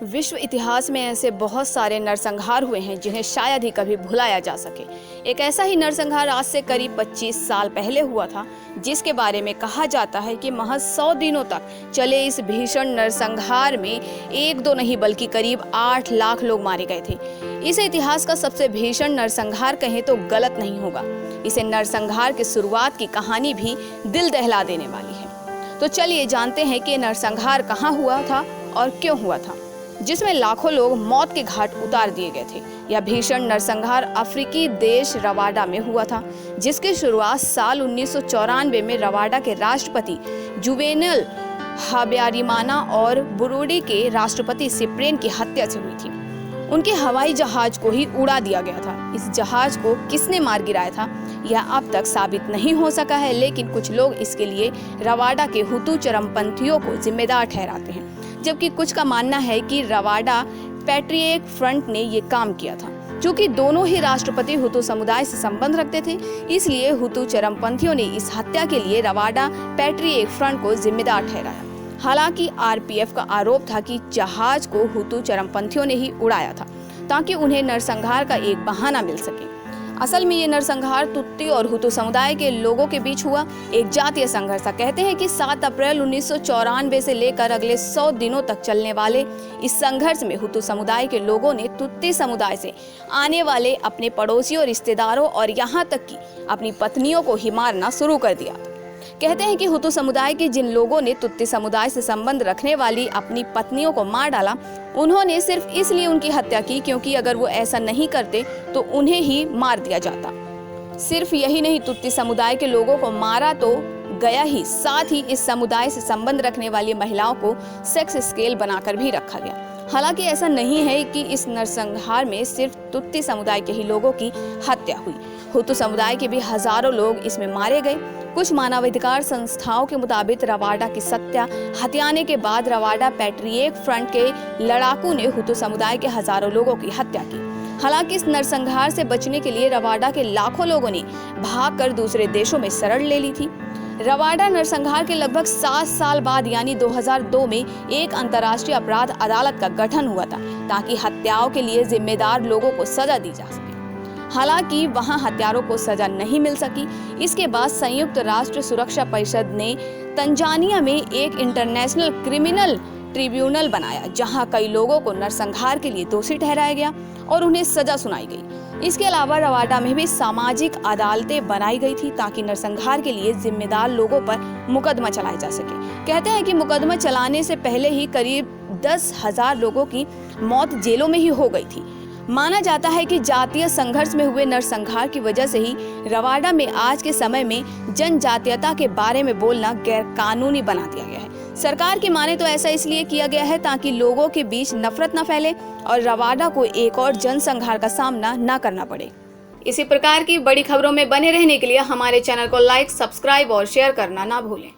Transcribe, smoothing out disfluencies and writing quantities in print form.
विश्व इतिहास में ऐसे बहुत सारे नरसंहार हुए हैं जिन्हें शायद ही कभी भुलाया जा सके। एक ऐसा ही नरसंहार आज से करीब 25 साल पहले हुआ था, जिसके बारे में कहा जाता है कि महज 100 दिनों तक चले इस भीषण नरसंहार में एक दो नहीं बल्कि करीब 8 लाख लोग मारे गए थे। इसे इतिहास का सबसे भीषण नरसंहार कहें तो गलत नहीं होगा। इसे नरसंहार की शुरुआत की कहानी भी दिल दहला देने वाली है। तो चलिए जानते हैं कि नरसंहार कहाँ हुआ था और क्यों हुआ था, जिसमें लाखों लोग मौत के घाट उतार दिए गए थे। यह भीषण नरसंहार अफ्रीकी देश रवांडा में हुआ था, जिसकी शुरुआत साल 1994 में रवांडा के राष्ट्रपति जुवेनल हाब्यारिमाना और बुरुंडी के राष्ट्रपति सिप्रेन की हत्या से हुई थी। उनके हवाई जहाज को ही उड़ा दिया गया था। इस जहाज को किसने मार गिराया था यह अब तक साबित नहीं हो सका है, लेकिन कुछ लोग इसके लिए रवांडा के हुतू चरमपंथियों को जिम्मेदार ठहराते हैं, जबकि कुछ का मानना है कि रवांडा पैट्रियट फ्रंट ने ये काम किया था। चूंकि दोनों ही राष्ट्रपति हुतू समुदाय से संबंध रखते थे, इसलिए हुतू चरमपंथियों ने इस हत्या के लिए रवांडा पैट्रियट फ्रंट को जिम्मेदार ठहराया। हालांकि आरपीएफ का आरोप था कि जहाज को हुतू चरमपंथियों ने ही उड़ाया था, ताकि उन्हें नरसंहार का एक बहाना मिल सके। असल में ये नरसंहार तुत्सी और हुतू समुदाय के लोगों के बीच हुआ एक जातीय संघर्ष था। कहते हैं कि 7 अप्रैल 1994 से लेकर अगले 100 दिनों तक चलने वाले इस संघर्ष में हुतू समुदाय के लोगों ने तुत्सी समुदाय से आने वाले अपने पड़ोसियों, रिश्तेदारों और यहाँ तक कि अपनी पत्नियों को ही मारना शुरू कर दिया। कहते हैं कि हुतू समुदाय के जिन लोगों ने तुत्सी समुदाय से संबंध रखने वाली अपनी पत्नियों को मार डाला, उन्होंने सिर्फ इसलिए उनकी हत्या की क्योंकि अगर वो ऐसा नहीं करते तो उन्हें ही मार दिया जाता। सिर्फ यही नहीं, तुत्सी समुदाय के लोगों को मारा तो गया ही, साथ ही इस समुदाय से संबंध रखने वाली महिलाओं को सेक्स स्केल बनाकर भी रखा गया। हालांकि ऐसा नहीं है कि इस नरसंहार में सिर्फ तुत्सी समुदाय के ही लोगों की हत्या हुई। हुतू समुदाय के भी हजारों लोग इसमें मारे गए। कुछ मानवाधिकार संस्थाओं के मुताबिक रवांडा की सत्ता हथियाने के बाद रवांडा पैट्रियट फ्रंट के लड़ाकू ने हुतू समुदाय के हजारों लोगों की हत्या की। हालांकि इस नरसंहार से बचने के लिए रवांडा के लाखों लोगों ने भागकर दूसरे देशों में शरण ले ली थी। रवांडा नरसंहार के लगभग 7 साल बाद यानी 2002 में एक अंतर्राष्ट्रीय अपराध अदालत का गठन हुआ था, ताकि हत्याओं के लिए जिम्मेदार लोगों को सजा दी जा सके। हालांकि वहां हत्यारों को सजा नहीं मिल सकी। इसके बाद संयुक्त राष्ट्र सुरक्षा परिषद ने तंजानिया में एक इंटरनेशनल क्रिमिनल ट्रिब्यूनल बनाया, जहां कई लोगों को नरसंहार के लिए दोषी ठहराया गया और उन्हें सजा सुनाई गई। इसके अलावा रवांडा में भी सामाजिक अदालतें बनाई गई थी, ताकि नरसंहार के लिए जिम्मेदार लोगों पर मुकदमा चलाया जा सके। कहते हैं कि मुकदमा चलाने से पहले ही करीब 10,000 लोगों की मौत जेलों में ही हो गई थी। माना जाता है कि जातीय संघर्ष में हुए नरसंहार की वजह से ही रवांडा में आज के समय में जनजातीयता के बारे में बोलना गैर कानूनी बना दिया गया है। सरकार की माने तो ऐसा इसलिए किया गया है ताकि लोगों के बीच नफरत न फैले और रवांडा को एक और जनसंहार का सामना न करना पड़े। इसी प्रकार की बड़ी खबरों में बने रहने के लिए हमारे चैनल को लाइक, सब्सक्राइब और शेयर करना ना भूलें।